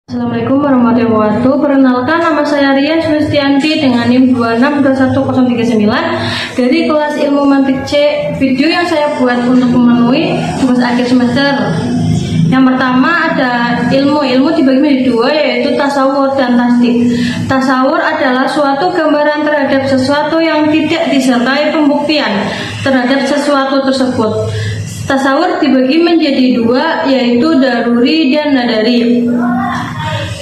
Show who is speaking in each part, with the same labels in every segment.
Speaker 1: Assalamualaikum warahmatullahi wabarakatuh. Perkenalkan, nama saya Ria Sulistianti dengan NIM 2621039 dari kelas Ilmu Mantik C. Video yang saya buat untuk memenuhi tugas akhir semester. Yang pertama ada ilmu dibagi menjadi dua, yaitu tasawur dan tasdik. Tasawur adalah suatu gambaran terhadap sesuatu yang tidak disertai pembuktian terhadap sesuatu tersebut. Tasawur dibagi menjadi dua, yaitu daruri dan nadari.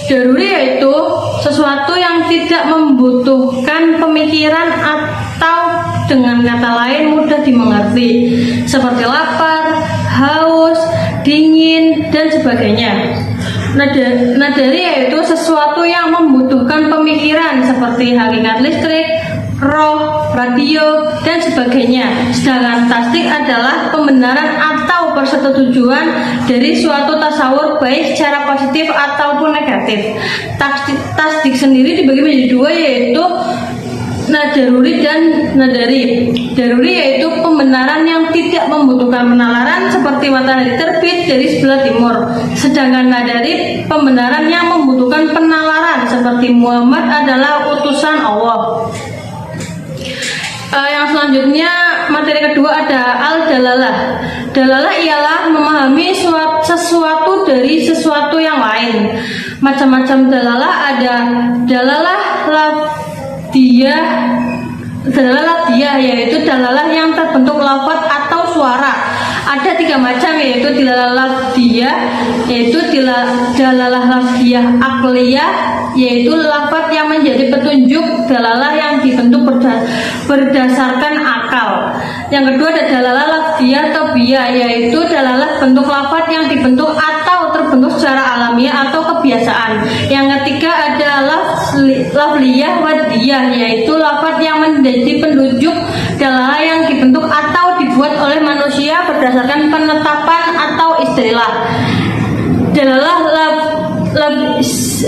Speaker 1: Daruri yaitu sesuatu yang tidak membutuhkan pemikiran atau dengan kata lain mudah dimengerti, seperti lapar, haus, dingin, dan sebagainya. Nadari yaitu sesuatu yang membutuhkan pemikiran, seperti hakikat listrik, roh, radio, dan sebagainya. Sedangkan tasdik adalah pembenaran atau persetujuan dari suatu tasawur, baik secara positif ataupun negatif. Tasdik sendiri dibagi menjadi dua, yaitu nadaruri dan nadari. Daruri yaitu pembenaran yang tidak membutuhkan penalaran, seperti matahari terbit dari sebelah timur. Sedangkan nadari pembenaran yang membutuhkan penalaran, seperti Muhammad adalah utusan Allah. Yang selanjutnya, materi kedua ada al-dalalah. Dalalah ialah memahami sesuatu dari sesuatu yang lain. Macam-macam dalalah ada dalalah lafdiyah, yaitu dalalah yang terbentuk lafaz atau suara. Ada tiga macam, yaitu dalalah lafdiyah, yaitu dalalah lafdiyah akliyah, yaitu lafaz yang menjadi petunjuk, dalalah yang dibentuk berdasarkan akal. Yang kedua ada dalalah lafdiyah tabiah, yaitu dalalah bentuk lafaz yang dibentuk atau terbentuk secara alamiah atau kebiasaan. Yang ketiga ada lafliyah wadiyah, yaitu lafaz yang menjadi penunjuk, dalalah yang dibentuk atau dibuat oleh manusia berdasarkan penetapan atau istilah. Dalalah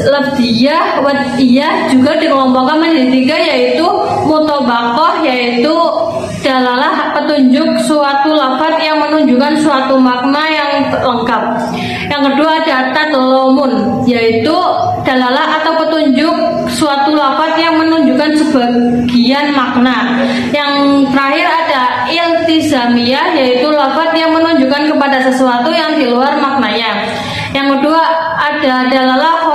Speaker 1: lafdiyah wadiyah juga dikelompokkan menjadi tiga, yaitu mutabaqah, yaitu dalalah petunjuk suatu lafaz yang menunjukkan suatu makna yang lengkap. Yang kedua ada tadlomun, yaitu dalalah atau petunjuk suatu lafaz yang menunjukkan sebagian makna. Yang terakhir ada iltizamiyah, yaitu lafaz yang menunjukkan kepada sesuatu yang di luar maknanya. Yang kedua ada dalalah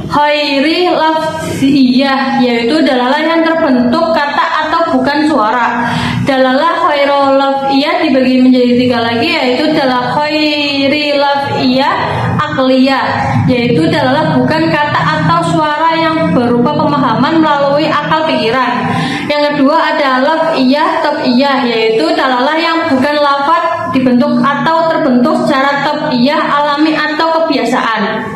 Speaker 1: khairi lafziyah, yaitu dalalah yang terbentuk kata atau bukan suara. Dalalah khairul lafziyah dibagi menjadi tiga lagi, yaitu dalalah khairi lafziyah akliyah, yaitu dalalah bukan kata atau suara yang berupa pemahaman melalui akal pikiran. Yang kedua ada lafziyah tabiyah, yaitu dalalah yang bukan lafaz dibentuk atau terbentuk secara tabiyah alami atau kebiasaan.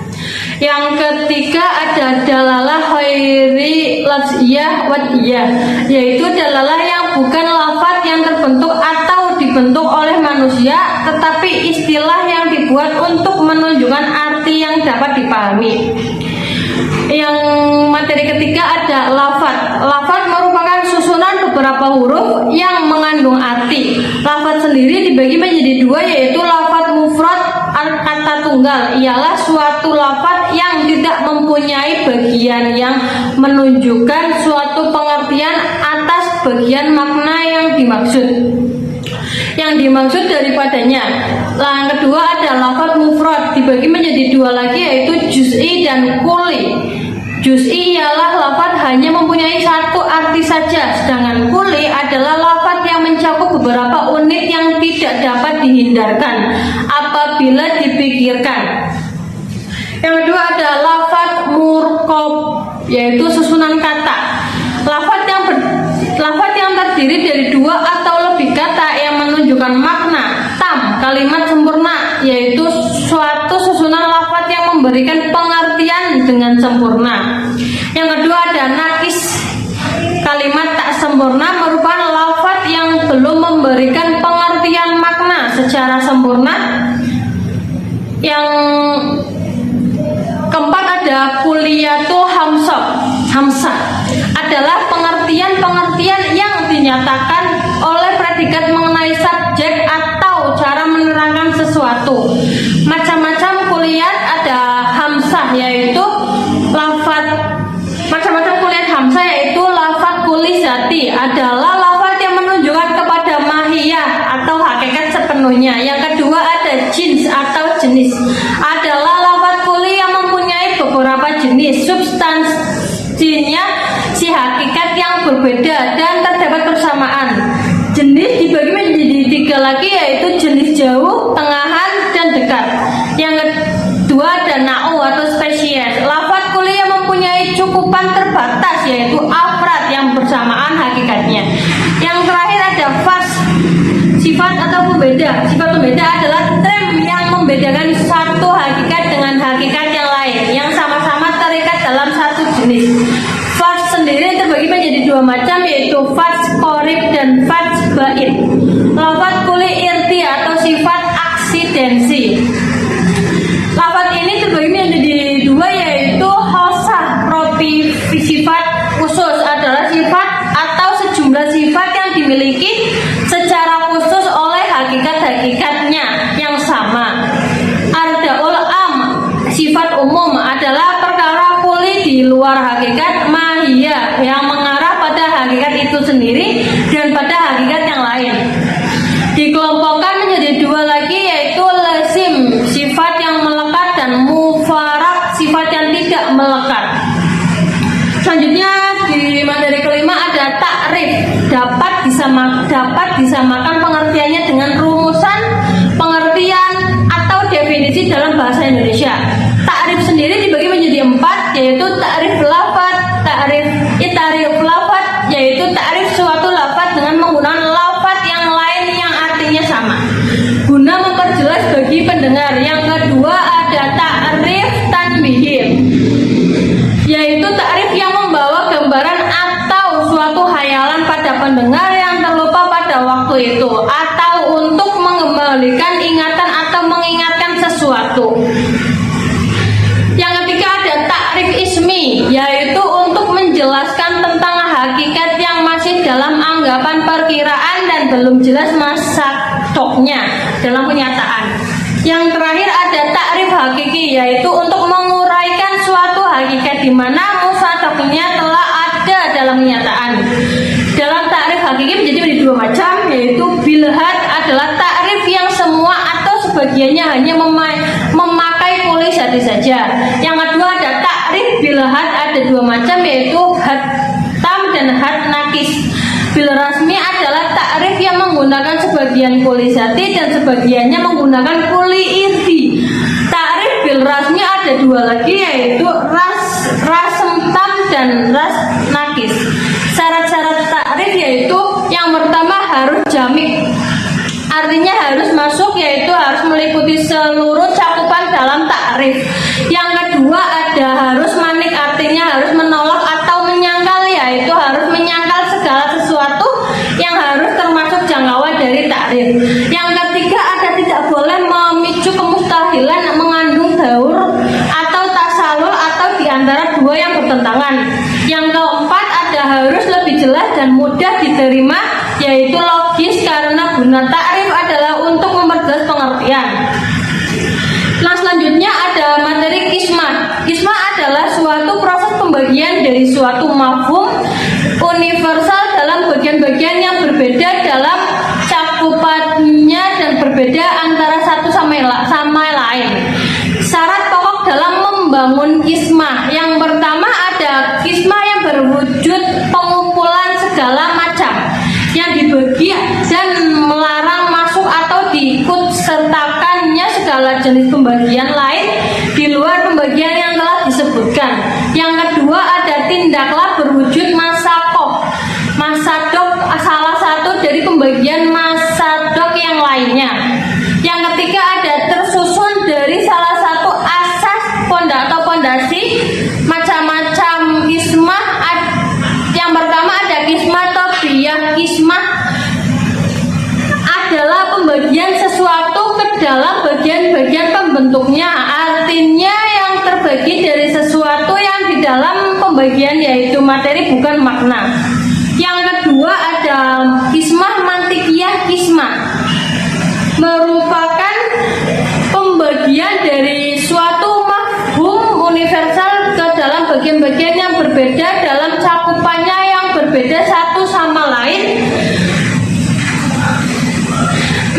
Speaker 1: Yang ketiga ada dalalah khairi lafziyah wadiyah, yaitu dalalah yang bukan lafaz yang terbentuk atau dibentuk oleh manusia, tetapi istilah yang dibuat untuk menunjukkan arti yang dapat dipahami. Yang materi ketiga ada lafaz. Lafaz merupakan susunan beberapa huruf yang mengandung arti. Lafaz sendiri dibagi menjadi dua, yaitu lafaz mufrad, kata tunggal ialah suatu lafaz yang tidak mempunyai bagian yang menunjukkan suatu pengertian atas bagian makna yang dimaksud daripadanya. Yang kedua ada lafaz mufrad, dibagi menjadi dua lagi, yaitu juz'i dan kuli. Juz'i ialah lafaz hanya mempunyai satu arti saja, sedangkan kuli adalah lafaz yang mencakup beberapa unit yang tidak dapat dihindarkan apabila dipikirkan. Yang kedua ada lafaz murqab, yaitu susunan kata. Lafaz yang terdiri dari dua atau lebih kata yang menunjukkan makna tam, kalimat sempurna, yaitu suatu susunan lafaz yang memberikan pengertian dengan sempurna. Yang kedua ada nakis. Kalimat tak sempurna merupakan lafaz yang belum memberikan pengertian makna secara sempurna. Yang keempat ada kuliyatul hamsah, adalah pengertian yang dinyatakan oleh predikat mengenai subjek atau cara menerangkan sesuatu. Macam-macam kuliah ada hamsah, yaitu jenis substansinya si hakikat yang berbeda dan terdapat persamaan. Jenis dibagi menjadi 3 lagi, yaitu jenis jauh, tengahan, dan dekat. Yang kedua ada na'u atau spesies. Lafaz kuli yang mempunyai cukupan terbatas, yaitu afrad yang bersamaan hakikatnya. Yang terakhir ada fas, sifat atau pembeda. Sifat pembeda adalah term yang membedakan satu hakikat dengan hakikat yang lain yang sama-sama terikat dalam satu jenis. Fas sendiri terbagi menjadi 2 macam, yaitu fas qorib dan fas ba'id. Lafaz kuli irti atau sifat aksidensi. Lafaz ini terbagi menjadi 2, yaitu khosah propi. Sifat khusus adalah sifat atau sejumlah sifat yang dimiliki secara khusus oleh hakikat-hakikatnya yang sama. Ardaul am, sifat umum adalah perkara kuli di luar hakikat mahiyah yang mengarah pada hakikat itu sendiri dan pada hakikat yang lain. Dikelompokkan menjadi 2 lagi, yaitu lazim, sifat yang melekat, dan mufarak, sifat yang tidak melekat. Selanjutnya di materi kelima ada takrif. Dapat disamakan pengertiannya dengan rumusan pengertian atau definisi dalam bahasa Indonesia. Takrif sendiri dibagi menjadi 4, yaitu takrif lafaz, takrif lafaz, yaitu takrif suatu lafaz dengan menggunakan lafaz yang lain yang artinya sama guna memperjelas bagi pendengar. Yang kedua ada takrif tanbih, yaitu takrif yang membawa gambaran atau suatu hayalan pada pendengar yang terlupa pada waktu itu, atau untuk mengembalikan ingatan atau mengingatkan sesuatu. Yang ketiga ada takrif ismi, yaitu untuk menjelaskan tentang hakikat yang masih dalam anggapan perkiraan dan belum jelas masaknya dalam kenyataan. Yang terakhir ada takrif hakiki, yaitu untuk menguraikan suatu hakikat di mana musadaqnya telah ada dalam kenyataan. Dalam takrif hakiki menjadi 2 macam, yaitu bilhad adalah takrif yang semua atau sebagiannya hanya memakai kuli satu saja. Yang kedua ada takrif bilhad, ada 2 macam, yaitu had tam dan had nakis. Bil rasmi adalah takrif yang menggunakan sebagian kuli zati dan sebagiannya menggunakan kuli irti. Takrif bil rasmi ada 2 lagi, yaitu rasem tam dan ras nakis. Syarat-syarat takrif yaitu yang pertama harus jamik, artinya harus masuk, yaitu harus meliputi seluruh cakupan dalam takrif. Yang kedua ada harus manik, artinya harus menolak atau menyangkal, yaitu harus menyangkal segala sesuatu yang harus termasuk jangkauan dari takrif. Yang ketiga ada tidak boleh memicu kemustahilan, mengandung daur atau tasalul atau diantara 2 yang bertentangan. Yang keempat ada harus lebih jelas dan mudah diterima, yaitu logis, karena guna takrif adalah untuk memperjelas pengertian. Nah, selanjutnya ada materi kismah. Kismah adalah suatu proses pembagian dari suatu mafhum universal dalam bagian-bagian yang berbeda dalam cakupannya dan berbeda antara satu sama lain. Syarat pokok dalam membangun kismah. Yang pertama ada kismah yang berwujud pengumpulan segala macam yang dibagi dan melarang masuk atau diikut sertakannya segala jenis pembagian lain di luar pembagian yang telah disebutkan. Yang kedua ada tindaklah berwujud masadok salah satu dari pembagian masadok yang lainnya. Yang ketiga ada tersusun dari salah satu asas atau pondasi macam-macam kismah. Yang pertama ada kismah tobiyah. Kismah adalah pembagian sesuatu ke dalam bagian-bagian pembentuknya, artinya yang terbagi dari sesuatu yang di dalam pembagian, yaitu materi bukan makna. Yang kedua ada kismah mantikiyah. Kismah merupakan pembagian dari suatu mafhum universal ke dalam bagian-bagian yang berbeda dalam cakupannya yang berbeda satu sama lain.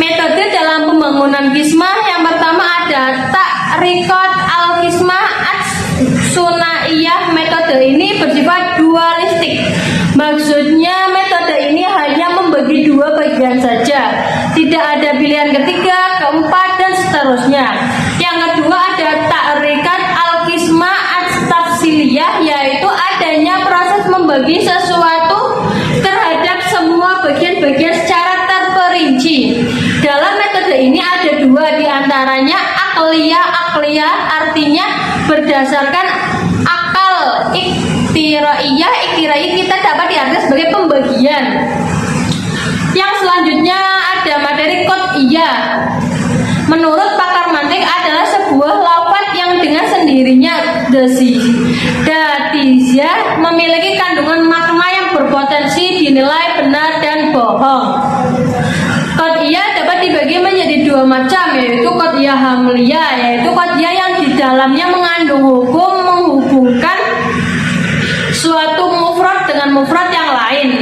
Speaker 1: Metode dalam pembangunan kismah yang pertama ada takrikot al-kismah as-sunai tidak ada pilihan ketiga, keempat, dan seterusnya. Yang kedua ada ta'rikat al-qisma at-tafsiliyah, yaitu adanya proses membagi sesuatu terhadap semua bagian-bagian secara terperinci. Dalam metode ini ada dua, diantaranya akliyah, artinya berdasarkan akal. Iktiraiyah kita dapat diartikan sebagai pembagian. Yang selanjutnya ada materi qat'iyah. Menurut pakar mantik adalah sebuah lafaz yang dengan sendirinya datizah memiliki kandungan makna yang berpotensi dinilai benar dan bohong. Qat'iyah dapat dibagi menjadi dua macam, yaitu qat'iyah hamliyah, yaitu qat'iyah yang di dalamnya mengandung hukum menghubungkan suatu mufrad dengan mufrad yang lain.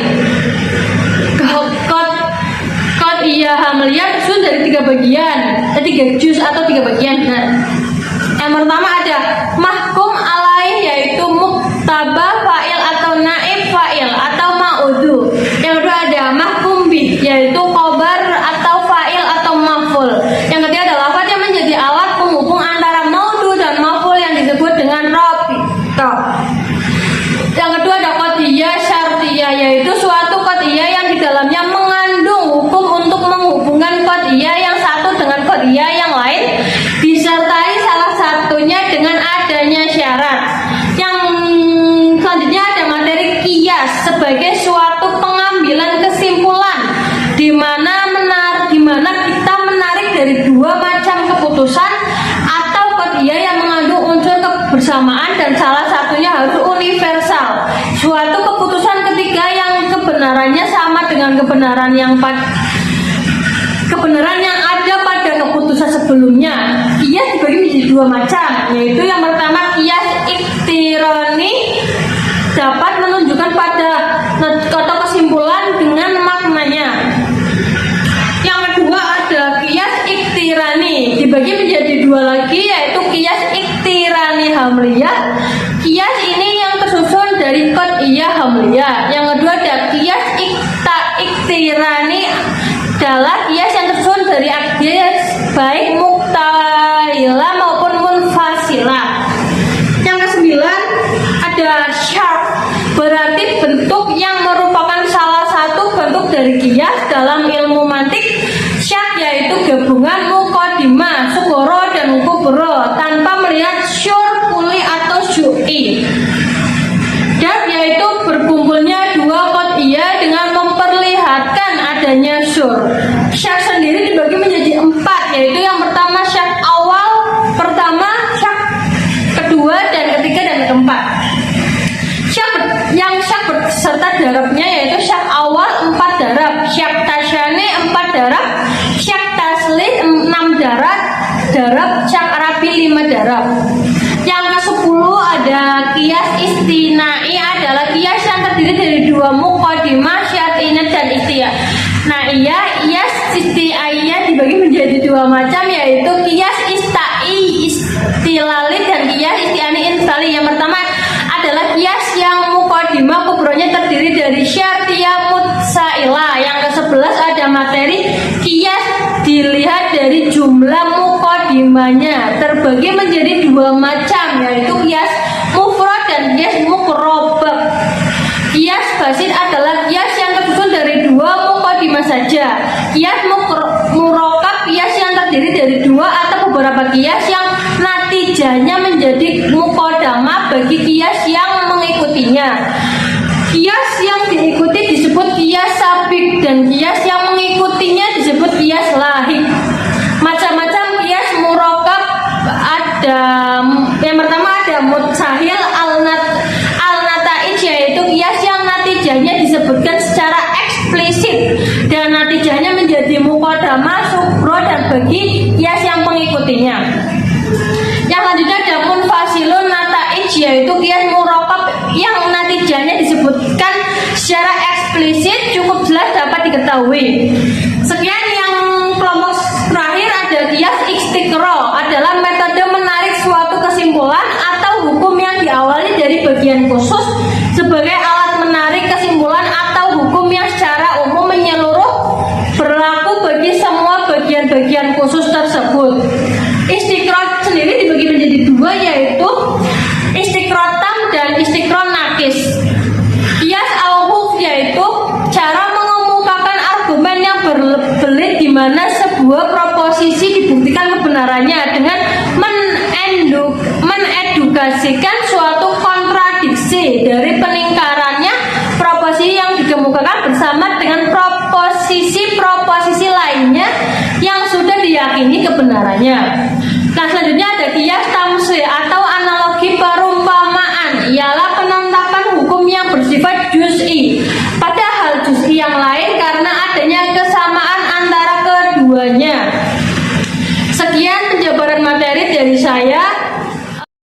Speaker 1: Qat'iyah hamliyah tersusun dari tiga juz atau tiga bagian. Nah, yang pertama ada mahkum alaih, yaitu muktaba fa'il atau naib fa'il atau ma'udu. Yang kedua ada mahkum bih, yaitu khobar atau fa'il atau maf'ul. Yang ketiga ada lafaz yang menjadi alat penghubung antara maudu dan maf'ul yang disebut dengan rabitah. Yang kedua ada qat'iyah syartiyah, yaitu suatu qat'iyah yang di dalamnya mengandung hukum untuk menghubungkan qat'iyah yang satu dengan qat'iyah yang lain, disertai salah satunya dengan adanya syarat. Yang selanjutnya ada materi qiyas sebagai suatu pengambilan kesimpulan di mana kita menarik dari dua macam keputusan atau qat'iyah yang mengandung unsur kebersamaan dan salah satunya harus universal. Suatu keputusan ketiga yang kebenarannya sama dengan kebenaran yang ada pada keputusan sebelumnya. Qiyas dibagi menjadi dua macam, yaitu yang pertama qiyas iktirani, dapat menunjukkan pada kata kesimpulan dengan maknanya. Yang kedua ada qiyas iktirani, dibagi menjadi dua lagi, yaitu qiyas iktirani hamliyah. Qiyas ini yang tersusun dari qat'iyah hamliyah. Yang kedua ada qiyas iktirani adalah qiyas yang tersusun dari qiyas baik muktailah maupun munfasilah. Yang kesembilan ada syart, berarti bentuk yang merupakan salah satu bentuk dari qiyas dalam ilmu mantik. Syart yaitu gabungan muqaddimah, sugoro dan kubro tanpa melihat syur, kuli atau syu'i. Dan yaitu berkumpulnya dua qat'iyah dengan memperlihatkan adanya syur. Syart sendiri dibagi menjadi empat, yaitu yang pertama syart awal, syart kedua dan ketiga dan keempat. Syart berserta darabnya yaitu syart awal 4 darab, syart tasyani 4 darab, syart taslih 6 darab, syart rabi 5 darab. Yang ke-10 ada qiyas istinai, adalah qiyas yang terdiri dari dua muqaddimah, syartiyah dan isti'naiyah. Qiyas isti'naiyah dibagi menjadi dua macam, yaitu qiyas istilali dan qiyas isti'ani infali. Yang pertama adalah qiyas yang muqaddimah kubronya terdiri dari syartiyah mutsailah. Yang ke-11 ada materi qiyas dilihat dari jumlah muqaddimahnya, terbagi menjadi dua macam, yaitu qiyas mufrad dan qiyas muqarrabah. Qiyas basit adalah qiyas yang tersusun dari dua muqaddimah saja. Qiyas murakkab, qiyas yang terdiri dari dua atau beberapa qiyas yang natijahnya menjadi muqaddamah bagi qiyas yang mengikutinya. Qiyas yang diikuti disebut qiyas sabik dan qiyas yang mengikutinya disebut qiyas lahik. Macam-macam qiyas murakkab ada, yang pertama ada mutsahil al-nataij, yaitu qiyas yang natijahnya disebutkan secara eksplisit dan natijahnya menjadi muqaddamah, sugro dan bagi qiyas yang mengikutinya. Yang selanjutnya ada munfasilun nataij, yaitu qiyas murakkab yang natijahnya disebutkan secara eksplisit, cukup jelas dapat diketahui. Sekian yang kelompok terakhir ada qiyas istiqro, adalah metode menarik suatu kesimpulan atau hukum yang diawali dari bagian khusus sebagai alat menarik kesimpulan atau hukum yang secara umum menyeluruh berlaku bagi semua tersebut. Istiqrot sendiri dibagi menjadi dua, yaitu istiqrot tam dan istiqrot nakis. Qiyas al-huf yaitu cara mengemukakan argumen yang berbelit di mana sebuah proposisi dibuktikan kebenarannya dengan mengedukasikan suatu kontradiksi dari peningkarannya proposisi yang dikemukakan bersama dengan proposisi lainnya yang sudah diyakini kebenarannya. Nah, selanjutnya ada qiyas tamsil atau analogi perumpamaan, ialah penetapan hukum yang bersifat juz'i pada hal juz'i yang lain karena adanya kesamaan antara keduanya. Sekian penjabaran materi dari saya.